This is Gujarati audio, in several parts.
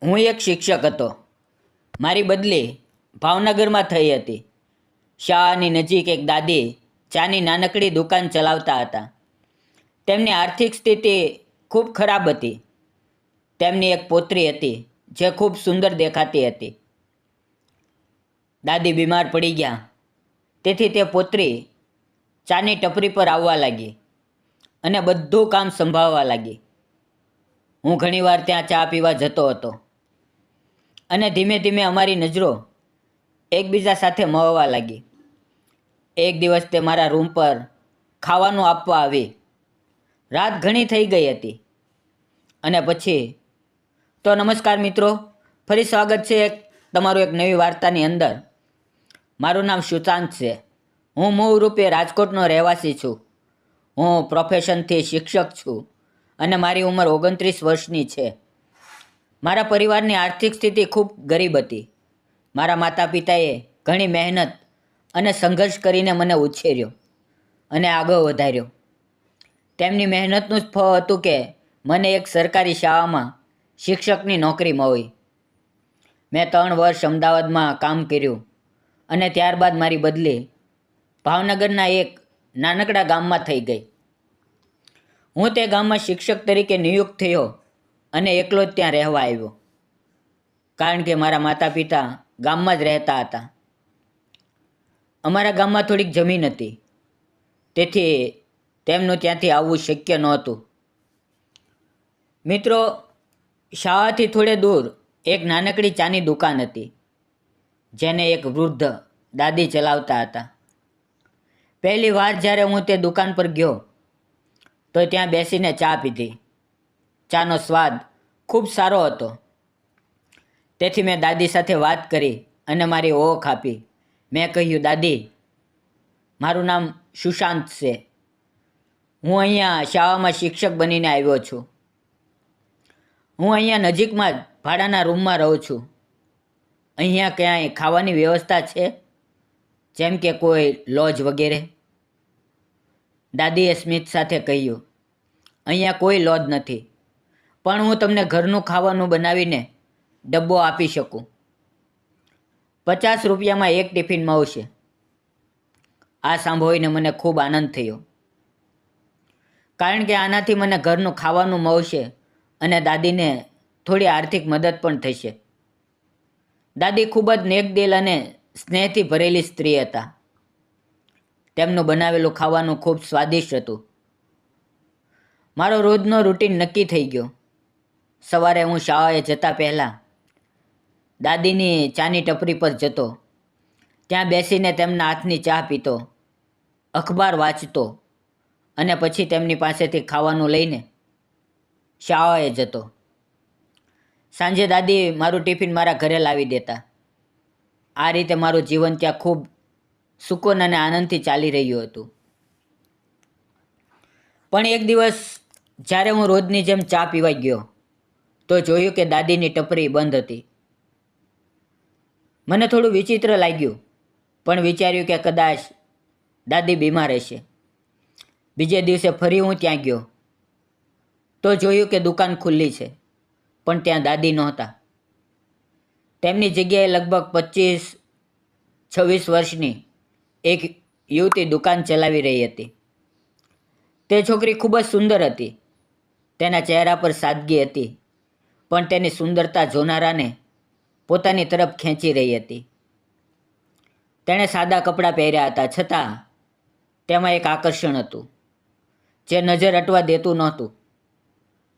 હું એક શિક્ષક હતો. મારી બદલી ભાવનગરમાં થઈ હતી. શાળાની નજીક એક દાદી ચાની નાનકડી દુકાન ચલાવતા હતા. તેમની આર્થિક સ્થિતિ ખૂબ ખરાબ હતી. તેમની એક પૌત્રી હતી જે ખૂબ સુંદર દેખાતી હતી. દાદી બીમાર પડી ગયા, તેથી તે પૌત્રી ચાની ટપરી પર આવવા લાગી અને બધું કામ સંભાળવા લાગી. હું ઘણીવાર ત્યાં ચા પીવા જતો હતો અને ધીમે ધીમે અમારી નજરો એકબીજા સાથે મળવા લાગી. એક દિવસ તે મારા રૂમ પર ખાવાનું આપવા આવી. રાત ઘણી થઈ ગઈ હતી અને પછી તો નમસ્કાર મિત્રો, ફરી સ્વાગત છે તમારું એક નવી વાર્તાની અંદર. મારું નામ સુશાંત છે. હું મૂળ રૂપે રાજકોટનો રહેવાસી છું. હું પ્રોફેશનથી શિક્ષક છું અને મારી ઉંમર 29 વર્ષની છે. મારા પરિવારની આર્થિક સ્થિતિ ખૂબ ગરીબ હતી. મારા માતા પિતાએ ઘણી મહેનત અને સંઘર્ષ કરીને મને ઉછેર્યો અને આગળ વધાર્યો. તેમની મહેનતનું જ ફળ હતું કે મને એક સરકારી શાળામાં શિક્ષકની નોકરી મળી. મેં 3 વર્ષ અમદાવાદમાં કામ કર્યું અને ત્યારબાદ મારી બદલી ભાવનગરના એક નાનકડા ગામમાં થઈ ગઈ. હું તે ગામમાં શિક્ષક તરીકે નિયુક્ત થયો અને એકલો જ ત્યાં રહેવા આવ્યો, કારણ કે મારા માતા પિતા ગામમાં જ રહેતા હતા. અમારા ગામમાં થોડીક જમીન હતી, તેથી તેમનું ત્યાંથી આવવું શક્ય નહોતું. મિત્રો, શાળાથી થોડે દૂર એક નાનકડી ચાની દુકાન હતી, જેને એક વૃદ્ધ દાદી ચલાવતા હતા. પહેલી વાર જ્યારે હું તે દુકાન પર ગયો તો ત્યાં બેસીને ચા પીધી. ચાનો સ્વાદ ખૂબ સારો હતો, તેથી મેં દાદી સાથે વાત કરી અને મારી ઓળખ આપી. મેં કહ્યું, દાદી, મારું નામ સુશાંત છે. હું અહીંયા શાળામાં શિક્ષક બનીને આવ્યો છું. હું અહીંયા નજીકમાં જ ભાડાના રૂમમાં રહું છું. અહીંયા ક્યાંય ખાવાની વ્યવસ્થા છે, જેમ કે કોઈ લોજ વગેરે? દાદીએ સ્મિત સાથે કહ્યું, અહીંયા કોઈ લોજ નથી, પણ હું તમને ઘરનું ખાવાનું બનાવીને ડબ્બો આપી શકું. 50 રૂપિયામાં એક ટિફિન મળશે. આ સાંભળીને મને ખૂબ આનંદ થયો, કારણ કે આનાથી મને ઘરનું ખાવાનું મળશે અને દાદીને થોડી આર્થિક મદદ પણ થશે. દાદી ખૂબ જ નેકદિલ અને સ્નેહથી ભરેલી સ્ત્રી હતા. તેમનું બનાવેલું ખાવાનું ખૂબ સ્વાદિષ્ટ હતું. મારો રોજનો રૂટીન નક્કી થઈ ગયો. સવારે હું શાળાએ જતા પહેલાં દાદીની ચાની ટપરી પર જતો. ત્યાં બેસીને તેમના હાથની ચા પીતો, અખબાર વાંચતો અને પછી તેમની પાસેથી ખાવાનું લઈને શાળાએ જતો. સાંજે દાદી મારું ટિફિન મારા ઘરે લાવી દેતા. આ રીતે મારું જીવન ત્યાં ખૂબ સુકૂન અને આનંદથી ચાલી રહ્યું હતું. પણ એક દિવસ જ્યારે હું રોજની જેમ ચા પીવા ગયો તો જોયું કે દાદીની ટપરી બંધ હતી. મને થોડું વિચિત્ર લાગ્યું, પણ વિચાર્યું કે કદાચ દાદી બીમાર હશે. બીજે દિવસે ફરી હું ત્યાં ગયો તો જોયું કે દુકાન ખુલ્લી છે, પણ ત્યાં દાદી નહોતા. તેમની જગ્યાએ લગભગ 25-26 વર્ષની એક યુવતી દુકાન ચલાવી રહી હતી. તે છોકરી ખૂબ જ સુંદર હતી. તેના ચહેરા પર સાદગી હતી, પણ તેની સુંદરતા જોનારાને પોતાની તરફ ખેંચી રહી હતી. તેણે સાદા કપડાં પહેર્યા હતા, છતાં તેમાં એક આકર્ષણ હતું જે નજર હટવા દેતું નહોતું.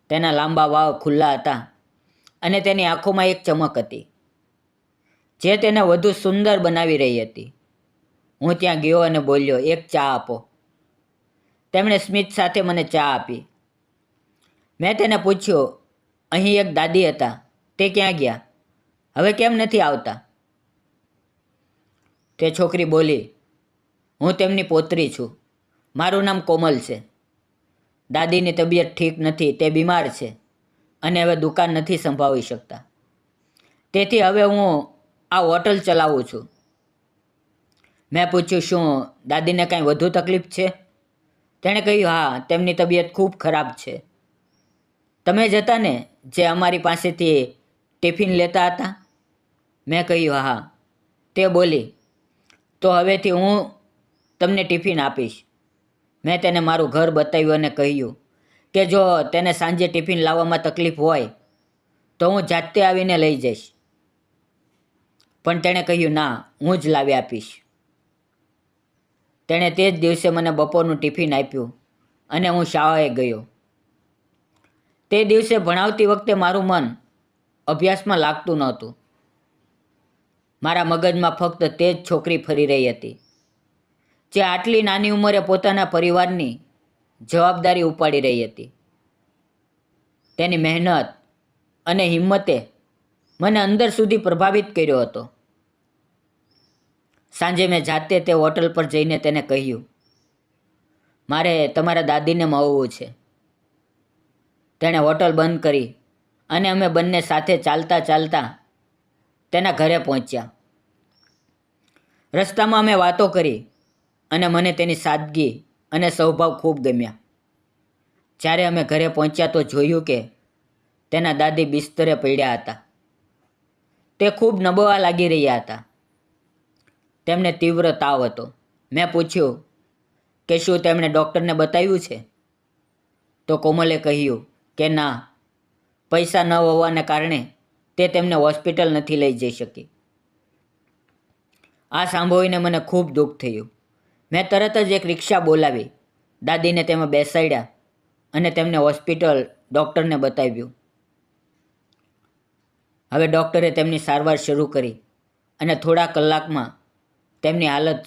તેના લાંબા વાળ ખુલ્લા હતા અને તેની આંખોમાં એક ચમક હતી જે તેને વધુ સુંદર બનાવી રહી હતી. હું ત્યાં ગયો અને બોલ્યો, એક ચા આપો. તેમણે સ્મિત સાથે મને ચા આપી. મેં તેને પૂછ્યું, અહીં એક દાદી હતા, તે ક્યાં ગયા? હવે કેમ નથી આવતા? તે છોકરી બોલી, હું તેમની પૌત્રી છું. મારું નામ કોમલ છે. દાદીની તબિયત ઠીક નથી, તે બીમાર છે અને હવે દુકાન નથી સંભાળી શકતા. તેથી હવે હું આ હોટલ ચલાવું છું. મેં પૂછ્યું, શું દાદીને કાંઈ વધુ તકલીફ છે? તેણે કહ્યું, હા, તેમની તબિયત ખૂબ ખરાબ છે. તમે જ હતા ને જે અમારી પાસેથી ટિફિન લેતા હતા? મેં કહ્યું હા. તે બોલી, તો હવેથી હું તમને ટિફિન આપીશ. મેં તેને મારું ઘર બતાવ્યું અને કહ્યું કે જો તેને સાંજે ટિફિન લાવવામાં તકલીફ હોય તો હું જાતે આવીને લઈ જઈશ. પણ તેણે કહ્યું ના, હું જ લાવી આપીશ. તેણે તે જ દિવસે મને બપોરનું ટિફિન આપ્યું અને હું શાળાએ ગયો. તે દિવસે ભણાવતી વખતે મારું મન અભ્યાસમાં લાગતું નહોતું. મારા મગજમાં ફક્ત તે જ છોકરી ફરી રહી હતી જે આટલી નાની ઉંમરે પોતાના પરિવારની જવાબદારી ઉપાડી રહી હતી. તેની મહેનત અને હિંમતે મને અંદર સુધી પ્રભાવિત કર્યો હતો. સાંજે મેં જાતે તે હોટલ પર જઈને તેને કહ્યું, મારે તમારા દાદીને મળવું છે. તેણે હોટલ બંધ કરી અને અમે બંને સાથે ચાલતા ચાલતા તેના ઘરે પહોંચ્યા. રસ્તામાં અમે વાતો કરી અને મને તેની સાદગી અને સ્વભાવ ખૂબ ગમ્યા. જ્યારે અમે ઘરે પહોંચ્યા તો જોયું કે તેના દાદી બિસ્તરે પડ્યા હતા. તે ખૂબ નબળા લાગી રહ્યા હતા. તેમને તીવ્ર તાવ હતો. મેં પૂછ્યું કે શું તેમણે ડૉક્ટરને બતાવ્યું છે? તો કોમલે કહ્યું કે ના, પૈસા ન હોવાને કારણે તે તેમને હોસ્પિટલ નથી લઈ જઈ શકી. આ સાંભળીને મને ખૂબ દુઃખ થયું. મેં તરત જ એક રિક્ષા બોલાવી, દાદીને તેમાં બેસાડ્યા અને તેમને હોસ્પિટલ ડૉક્ટરને બતાવ્યું. હવે ડૉક્ટરે તેમની સારવાર શરૂ કરી અને થોડા કલાકમાં તેમની હાલત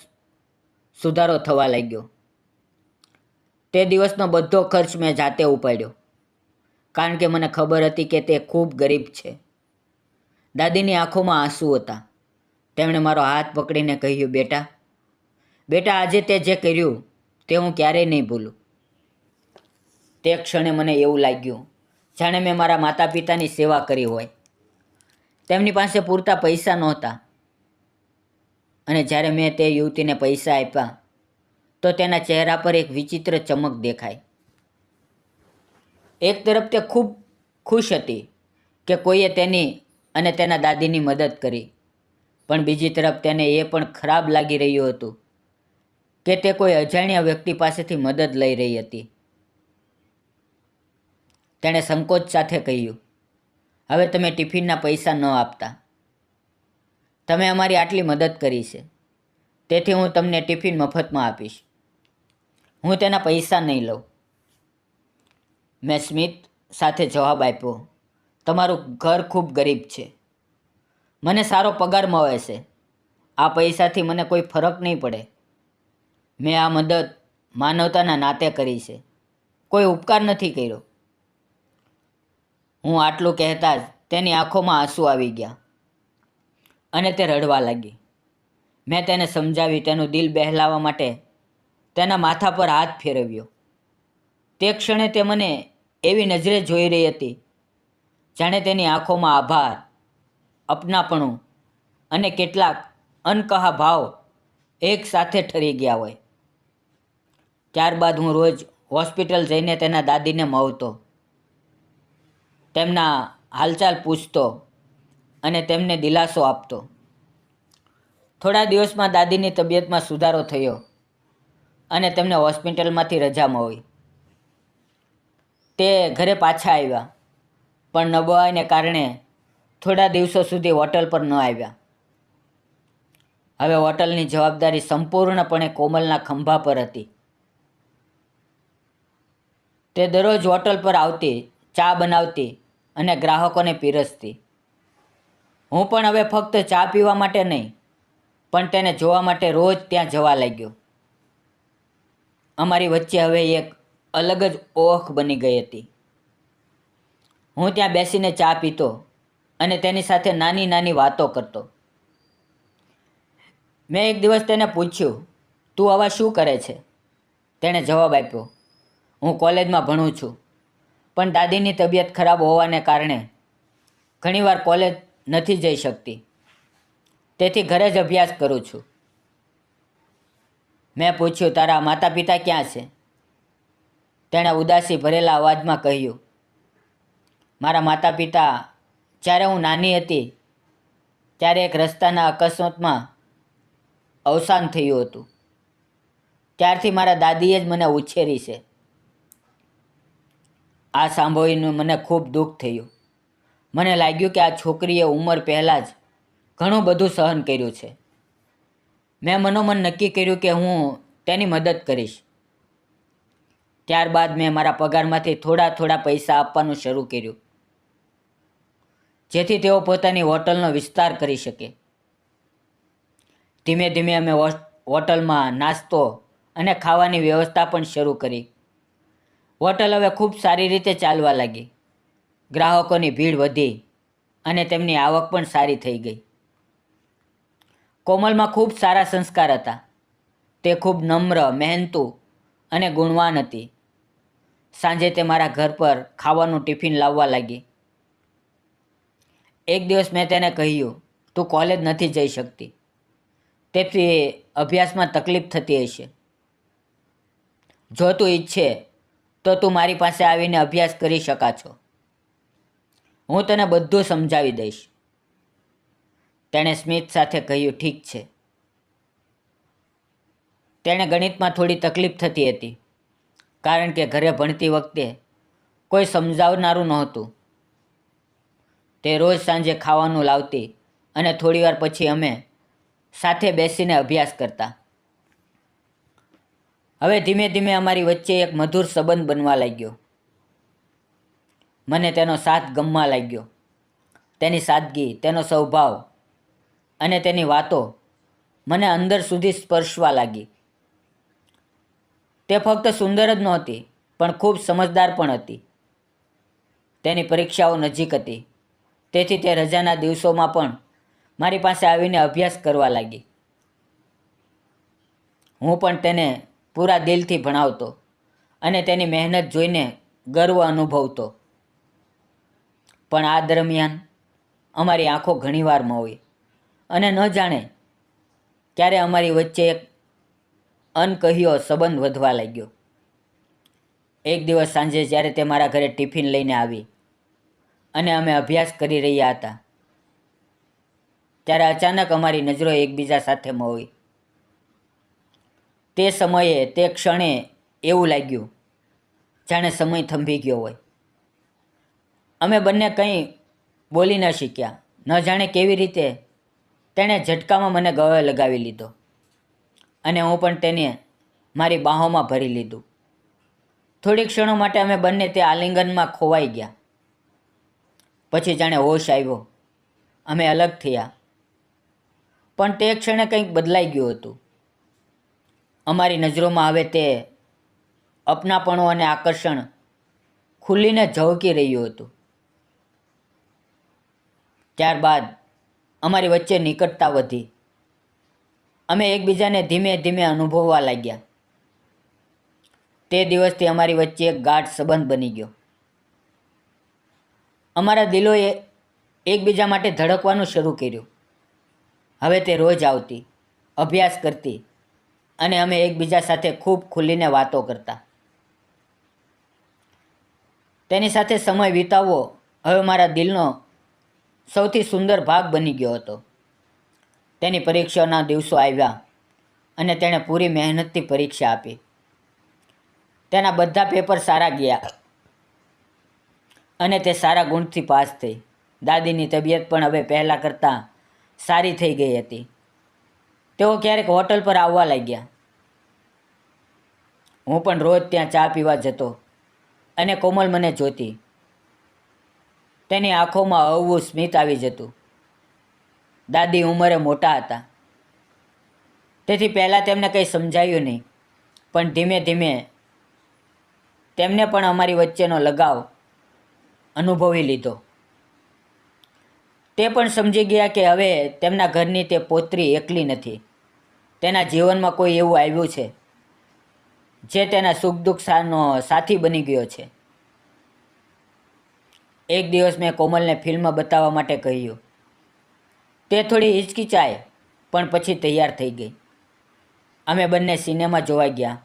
સુધારો થવા લાગ્યો. તે દિવસનો બધો ખર્ચ મેં જાતે ઉપાડ્યો કારણ કે મને ખબર હતી કે તે ખૂબ ગરીબ છે. દાદીની આંખોમાં આંસુ હતા. તેમણે મારો હાથ પકડીને કહ્યું, બેટા આજે તે જે કર્યું તે હું ક્યારેય નહીં ભૂલું. તે ક્ષણે મને એવું લાગ્યું જાણે મેં મારા માતા પિતાની સેવા કરી હોય. તેમની પાસે પૂરતા પૈસા નહોતા અને જ્યારે મેં તે યુવતીને પૈસા આપ્યા તો તેના ચહેરા પર એક વિચિત્ર ચમક દેખાઈ. એક તરફ તે ખૂબ ખુશ હતી કે કોઈએ તેની અને તેના દાદીની મદદ કરી, પણ બીજી તરફ તેને એ પણ ખરાબ લાગી રહ્યું હતું કે તે કોઈ અજાણ્યા વ્યક્તિ પાસેથી મદદ લઈ રહી હતી. તેણે સંકોચ સાથે કહ્યું, હવે તમે ટિફિનના પૈસા ન આપતા. તમે અમારી આટલી મદદ કરી છે, તેથી હું તમને ટિફિન મફતમાં આપીશ. હું તેના પૈસા નહીં લઉં. મેં સ્મિત સાથે જવાબ આપ્યો, તમારું ઘર ખૂબ ગરીબ છે. મને સારો પગાર મળે છે. આ પૈસાથી મને કોઈ ફરક નહીં પડે. મેં આ મદદ માનવતાના નાતે કરી છે, કોઈ ઉપકાર નથી કર્યો. હું આટલું કહેતા જ તેની આંખોમાં આંસુ આવી ગયા અને તે રડવા લાગી. મેં તેને સમજાવી, તેનું દિલ બહેલાવવા માટે તેના માથા પર હાથ ફેરવ્યો. તે ક્ષણે તે મને એવી નજરે જોઈ રહી હતી જાણે તેની આંખોમાં આભાર, અપનાપણું અને કેટલાક અનકહા ભાવ એક સાથે ઠરી ગયા હોય. ત્યારબાદ હું રોજ હોસ્પિટલ જઈને તેના દાદીને મળતો, તેમના હાલચાલ પૂછતો અને તેમને દિલાસો આપતો. થોડા દિવસમાં દાદીની તબિયતમાં સુધારો થયો અને તેમને હોસ્પિટલમાંથી રજા મળી. તે ઘરે પાછા આવ્યા, પણ નબળાઈને કારણે થોડા દિવસો સુધી હોટલ પર ન આવ્યા. હવે હોટલની જવાબદારી સંપૂર્ણપણે કોમલના ખંભા પર હતી. તે દરરોજ હોટલ પર આવતી, ચા બનાવતી અને ગ્રાહકોને પીરસતી. હું પણ હવે ફક્ત ચા પીવા માટે નહીં, પણ તેને જોવા માટે રોજ ત્યાં જવા લાગ્યો. અમારી વચ્ચે હવે એક અલગ જ ઓળખ બની ગઈ હતી. હું ત્યાં બેસીને ચા પીતો અને તેની સાથે નાની નાની વાતો કરતો. મેં એક દિવસ તેને પૂછ્યું, તું આવા શું કરે છે? તેણે જવાબ આપ્યો, હું કોલેજમાં ભણું છું, પણ દાદીની તબિયત ખરાબ હોવાને કારણે ઘણીવાર કોલેજ નથી જઈ શકતી, તેથી ઘરે જ અભ્યાસ કરું છું. મેં પૂછ્યું, તારા માતા પિતા ક્યાં છે? તેણે ઉદાસી ભરેલા અવાજમાં કહ્યું, મારા માતા પિતા જ્યારે હું નાની હતી ત્યારે એક રસ્તાના અકસ્માતમાં અવસાન થયું હતું. ત્યારથી મારા દાદીએ જ મને ઉછેરી છે. આ સાંભળીને મને ખૂબ દુઃખ થયું. મને લાગ્યું કે આ છોકરીએ ઉંમર પહેલાં જ ઘણું બધું સહન કર્યું છે. મેં મનોમન નક્કી કર્યું કે હું તેની મદદ કરીશ. ત્યારબાદ મેં મારા પગારમાંથી થોડા પૈસા આપવાનું શરૂ કર્યું, જેથી તેઓ પોતાની હોટલનો વિસ્તાર કરી શકે. ધીમે ધીમે અમે હોટલમાં નાસ્તો અને ખાવાની વ્યવસ્થા પણ શરૂ કરી. હોટલ હવે ખૂબ સારી રીતે ચાલવા લાગી. ગ્રાહકોની ભીડ વધી અને તેમની આવક પણ સારી થઈ ગઈ. કોમલમાં ખૂબ સારા સંસ્કાર હતા. તે ખૂબ નમ્ર, મહેનતુ અને ગુણવાન હતી. સાંજે તે મારા ઘર પર ખાવાનું ટિફિન લાવવા લાગી. એક દિવસ મેં તેને કહ્યું, તું કોલેજ નથી જઈ શકતી, તેથી અભ્યાસમાં તકલીફ થતી હશે. જો તું ઈચ્છે તો તું મારી પાસે આવીને અભ્યાસ કરી શકા છો. હું તને બધું સમજાવી દઈશ. તેણે સ્મિત સાથે કહ્યું, ઠીક છે. તેણે ગણિતમાં થોડી તકલીફ થતી હતી, કારણ કે ઘરે ભણતી વખતે કોઈ સમજાવનારું નહોતું. તે રોજ સાંજે ખાવાનું લાવતી અને થોડીવાર પછી અમે સાથે બેસીને અભ્યાસ કરતા. હવે ધીમે ધીમે અમારી વચ્ચે એક મધુર સંબંધ બનવા લાગ્યો. મને તેનો સાથ ગમવા લાગ્યો. તેની સાદગી, તેનો સ્વભાવ અને તેની વાતો મને અંદર સુધી સ્પર્શવા લાગી. તે ફક્ત સુંદર જ નહોતી, પણ ખૂબ સમજદાર પણ હતી. તેની પરીક્ષાઓ નજીક હતી, તેથી તે રજાના દિવસોમાં પણ મારી પાસે આવીને અભ્યાસ કરવા લાગી. હું પણ તેને પૂરા દિલથી ભણાવતો અને તેની મહેનત જોઈને ગર્વ અનુભવતો. પણ આ દરમિયાન અમારી આંખો ઘણીવાર મોવી અને ન જાણે ક્યારે અમારી વચ્ચે એક અનકહ્યો સંબંધ વધવા લાગ્યો. એક દિવસ સાંજે જ્યારે તે મારા ઘરે ટિફિન લઈને આવી અને અમે અભ્યાસ કરી રહ્યા હતા, ત્યારે અચાનક અમારી નજરો એકબીજા સાથે મોવી. તે સમયે, તે ક્ષણે એવું લાગ્યું જાણે સમય થંભી ગયો હોય. અમે બંને કંઈ બોલી ન શીખ્યા. ન જાણે કેવી રીતે તેણે ઝટકામાં મને ગળે લગાવી લીધો અને હું પણ તેને મારી બાહોમાં ભરી લીધું. થોડી ક્ષણો માટે અમે બંને તે આલિંગનમાં ખોવાઈ ગયા. પછી જાણે હોશ આવ્યો, અમે અલગ થયા. પણ તે ક્ષણે કંઈક બદલાઈ ગયું હતું. અમારી નજરોમાં હવે તે અપનાપણું અને આકર્ષણ ખુલીને ઝળકી રહ્યું હતું. ત્યારબાદ અમારી વચ્ચે નિકટતા વધી. અમે એકબીજાને ધીમે ધીમે અનુભવવા લાગ્યા. તે દિવસથી અમારી વચ્ચે એક ગાઢ સંબંધ બની ગયો. અમારા દિલોએ એકબીજા માટે ધડકવાનું શરૂ કર્યું. હવે તે રોજ આવતી, અભ્યાસ કરતી અને અમે એકબીજા સાથે ખૂબ ખુલીને વાતો કરતા. તેની સાથે સમય વિતાવવો હવે મારા દિલનો સૌથી સુંદર ભાગ બની ગયો હતો. તેની પરીક્ષાના દિવસો આવ્યા અને તેણે પૂરી મહેનતથી પરીક્ષા આપી. તેના બધા પેપર સારા ગયા અને તે સારા ગુણથી પાસ થઈ. દાદીની તબિયત પણ હવે પહેલાં કરતાં સારી થઈ ગઈ હતી. તેઓ ક્યારેક હોટલ પર આવવા લાગ્યા. હું પણ રોજ ત્યાં ચા પીવા જતો અને કોમલ મને જોતી. તેની આંખોમાં હળવું સ્મિત આવી જતું. દાદી ઉંમરે મોટા હતા, તેથી પહેલાં તેમને કંઈ સમજાયું નહીં, પણ ધીમે ધીમે તેમને પણ અમારી વચ્ચેનો લગાવ અનુભવી લીધો. તે પણ સમજી ગયા કે હવે તેમના ઘરની તે પૌત્રી એકલી નથી. તેના જીવનમાં કોઈ એવું આવ્યું છે જે તેના સુખ દુઃખનો સાથી બની ગયો છે. એક દિવસ મેં કોમલને ફિલ્મ બતાવવા માટે કહ્યું. તે થોડી હિચકિચાઈ, પણ પછી તૈયાર થઈ ગઈ. અમે બંને સિનેમા જોવા ગયા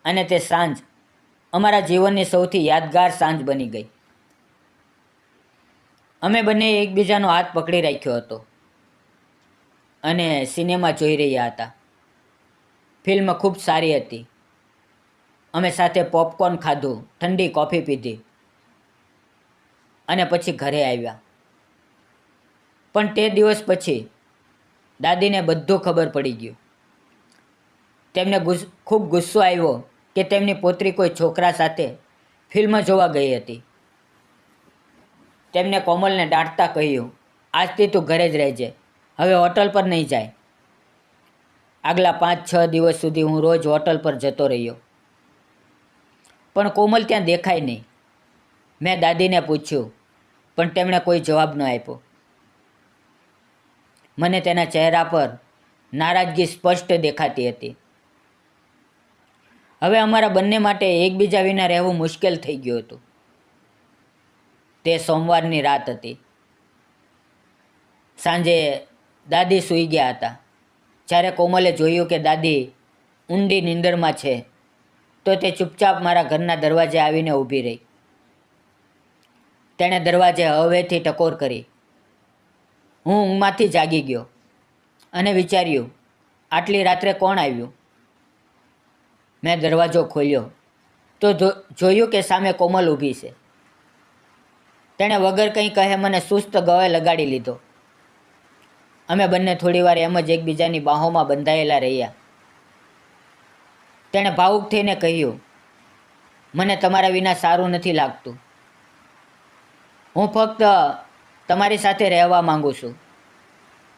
અને તે સાંજ અમારા જીવનની સૌથી યાદગાર સાંજ બની ગઈ. અમે બંને એકબીજાનો હાથ પકડી રાખ્યો હતો અને સિનેમા જોઈ રહ્યા હતા. ફિલ્મ ખૂબ સારી હતી. અમે સાથે પોપકોર્ન ખાધું, ઠંડી કોફી પીધી અને પછી ઘરે આવ્યા. પણ તે દિવસ પછી દાદીને બધું ખબર પડી ગયું. તેમને ખૂબ ગુસ્સો આવ્યો કે તેમની પોતરી કોઈ છોકરા સાથે ફિલ્મ જોવા ગઈ હતી. તેમને કોમલને દાટતા કહ્યું, આજથી તું ઘરે જ રહેજે, હવે હોટલ પર નહીં જાય. આગલા 5-6 દિવસ સુધી હું રોજ હોટલ પર જતો રહ્યો, પણ કોમલ ત્યાં દેખાય નહીં. મેં દાદીને પૂછ્યું, પણ તેમણે કોઈ જવાબ ન આપ્યો. મને તેના ચહેરા પર નારાજગી સ્પષ્ટ દેખાતી હતી. હવે અમારા બંને માટે એકબીજા વિના રહેવું મુશ્કેલ થઈ ગયું હતું. તે સોમવારની રાત હતી. સાંજે દાદી સૂઈ ગયા હતા. જ્યારે કોમલે જોયું કે દાદી ઊંડી નીંદરમાં છે, તો તે ચૂપચાપ મારા ઘરના દરવાજે આવીને ઊભી રહી. તેણે દરવાજે હવેથી ટકોર કરી. હું ઊંઘમાંથી જાગી ગયો અને વિચાર્યું, આટલી રાત્રે કોણ આવ્યું? મેં દરવાજો ખોલ્યો તો જોયું કે સામે કોમલ ઊભી છે. તેણે વગર કંઈ કહે મને સુસ્ત ગળે લગાડી લીધો. અમે બંને થોડીવાર એમ જ એકબીજાની બાહોમાં બંધાયેલા રહ્યા. તેણે ભાવુક થઈને કહ્યું, મને તમારા વિના સારું નથી લાગતું. હું ફક્ત તમારી સાથે રહેવા માંગુ છું.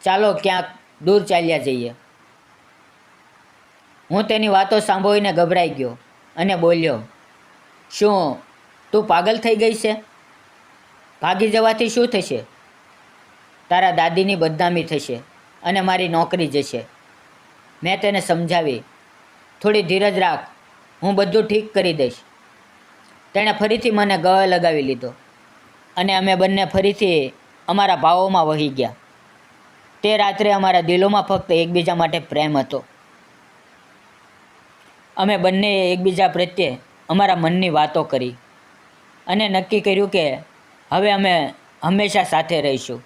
ચાલો ક્યાંક દૂર ચાલ્યા જઈએ. હું તેની વાતો સાંભળીને ગભરાઈ ગયો અને બોલ્યો, શું તું પાગલ થઈ ગઈ છે? ભાગી જવાથી શું થશે? તારા દાદીની બદનામી થશે અને મારી નોકરી જશે. મેં તેને સમજાવી, થોડી ધીરજ રાખ, હું બધું ઠીક કરી દઈશ. તેણે ફરીથી મને ગળે લગાવી લીધો અને અમે બંને ફરીથી અમારા ભાવોમાં વહી ગયા. તે રાત્રે અમારા દિલોમાં ફક્ત એકબીજા માટે પ્રેમ હતો. અમે બંનેએ એકબીજા પ્રત્યે અમારા મનની વાતો કરી અને નક્કી કર્યું કે હવે અમે હંમેશા સાથે રહીશું.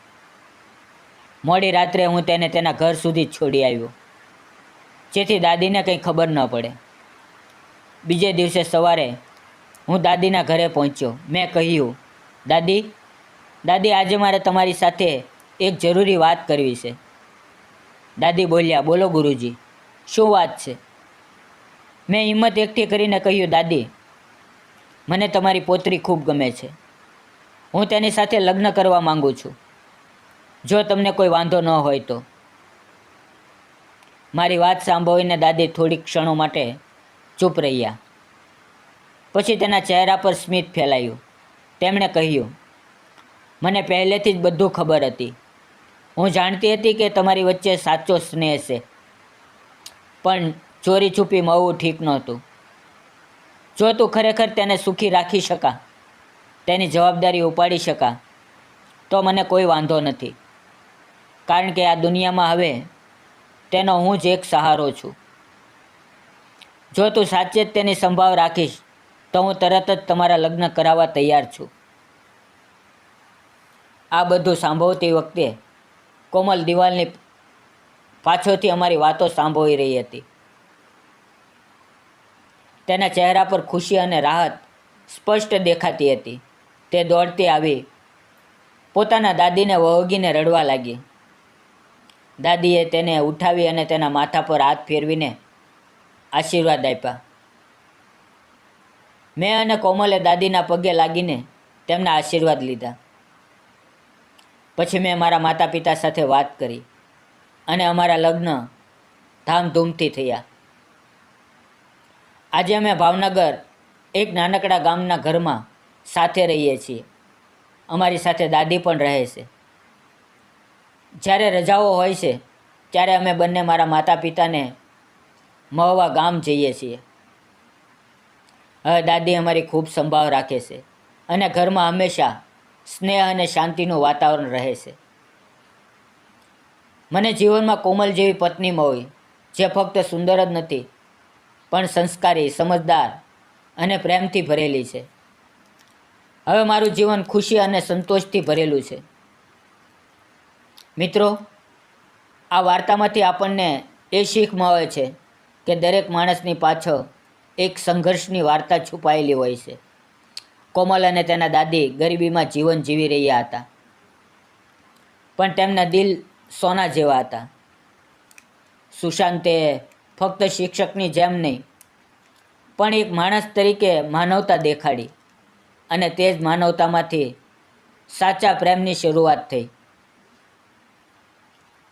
મોડી રાત્રે હું તેને તેના ઘર સુધી છોડી આવ્યો, જેથી દાદીને કંઈ ખબર ન પડે. બીજે દિવસે સવારે હું દાદીના ઘરે પહોંચ્યો. મેં કહ્યું, દાદી આજે મારે તમારી સાથે એક જરૂરી વાત કરવી છે. દાદી બોલ્યા, બોલો ગુરુજી, શું વાત છે? મેં હિંમત એકઠી કરીને કહ્યું, દાદી, મને તમારી પોતરી ખૂબ ગમે છે. હું તેની સાથે લગ્ન કરવા માંગુ છું, જો તમને કોઈ વાંધો ન હોય તો. મારી વાત સાંભળીને દાદી થોડીક ક્ષણો માટે ચૂપ રહ્યા. પછી તેના ચહેરા પર સ્મિત ફેલાયું. તેમણે કહ્યું, મને પહેલેથી જ બધું ખબર હતી. હું જાણતી હતી કે તમારી વચ્ચે સાચો સ્નેહ છે, પણ ચોરી છુપી મળવું ઠીક નહોતું. જો તું ખરેખર તેને સુખી રાખી શકા, તેની જવાબદારી ઉપાડી શકા, તો મને કોઈ વાંધો નથી. કારણ કે આ દુનિયામાં હવે તેનો હું જ એક સહારો છું. જો તું સાચે જ તેની સંભાળ રાખીશ, તો હું તરત જ તમારા લગ્ન કરાવવા તૈયાર છું. આ બધું સાંભળતી વખતે કોમલ દિવાલની પાછળથી અમારી વાતો સાંભળી રહી હતી. તેના ચહેરા પર ખુશી અને રાહત સ્પષ્ટ દેખાતી હતી. તે દોડતી આવી પોતાના દાદીને વળગીને રડવા લાગી. દાદીએ તેને ઉઠાવી અને તેના માથા પર હાથ ફેરવીને આશીર્વાદ આપ્યા. મેં અને કોમલે દાદીના પગે લાગીને તેમના આશીર્વાદ લીધા. પછી મેં મારા માતા પિતા સાથે વાત કરી અને અમારા લગ્ન ધામધૂમથી થયા. આજે અમે ભાવનગર એક નાનકડા ગામના ઘરમાં સાથે રહીએ છીએ. અમારી સાથે દાદી પણ રહે છે. જ્યારે રજાઓ હોય છે ત્યારે અમે બંને મારા માતા પિતાને મળવા ગામ જઈએ છીએ. હવે દાદી અમારી ખૂબ સંભાળ રાખે છે અને ઘરમાં હંમેશા સ્નેહ અને શાંતિનું વાતાવરણ રહે છે. મને જીવનમાં કોમલ જેવી પત્ની મળી, જે ફક્ત સુંદર જ નથી, પણ સંસ્કારી, સમજદાર અને પ્રેમથી ભરેલી છે. હવે મારું જીવન ખુશી અને સંતોષથી ભરેલું છે. મિત્રો, આ વાર્તામાંથી આપણને એ શીખ મળે છે કે દરેક માણસની પાછળ એક સંઘર્ષની વાર્તા છુપાયેલી હોય છે. કોમલ અને તેના દાદી ગરીબીમાં જીવન જીવી રહ્યા હતા, પણ તેમના દિલ સોના જેવા હતા. સુશાંતે ફક્ત શિક્ષકની જેમ નહીં, પણ એક માણસ તરીકે માનવતા દેખાડી, અને તે જ માનવતામાંથી સાચા પ્રેમની શરૂઆત થઈ.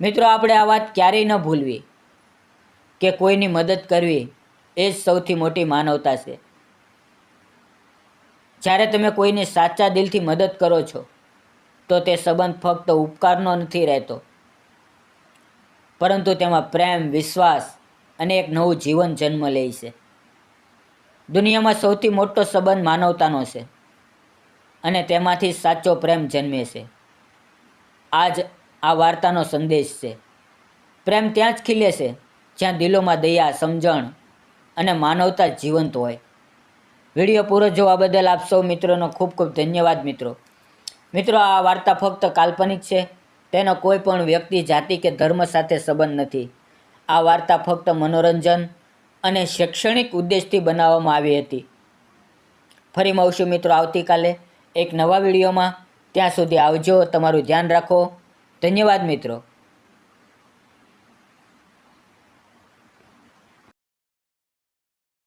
મિત્રો, આપણે આ વાત ક્યારેય ન ભૂલવી કે કોઈની મદદ કરવી એ જ સૌથી મોટી માનવતા છે. જ્યારે તમે કોઈની સાચા દિલથી મદદ કરો છો તો તે સંબંધ ફક્ત ઉપકારનો નથી રહેતો, પરંતુ તેમાં પ્રેમ, વિશ્વાસ અને એક નવું જીવન જન્મ લે છે. દુનિયામાં સૌથી મોટો સંબંધ માનવતાનો છે, અને તેમાંથી સાચો પ્રેમ જન્મે છે. આજ આ વાર્તાનો સંદેશ છે. પ્રેમ ત્યાં જ ખીલે છે જ્યાં દિલોમાં દયા, સમજણ અને માનવતા જીવંત હોય. વિડીયો પૂરો જોવા બદલ આપ સૌ મિત્રોનો ખૂબ ખૂબ ધન્યવાદ. મિત્રો, આ વાર્તા ફક્ત કાલ્પનિક છે. તેનો કોઈ પણ વ્યક્તિ, જાતિ કે ધર્મ સાથે સંબંધ નથી. આ વાર્તા ફક્ત મનોરંજન અને શૈક્ષણિક ઉદ્દેશથી બનાવવામાં આવી હતી. ફરી મળશું મિત્રો આવતીકાલે એક નવા વિડીયોમાં. ત્યાં સુધી આવજો. તમારું ધ્યાન રાખો. ધન્યવાદ મિત્રો.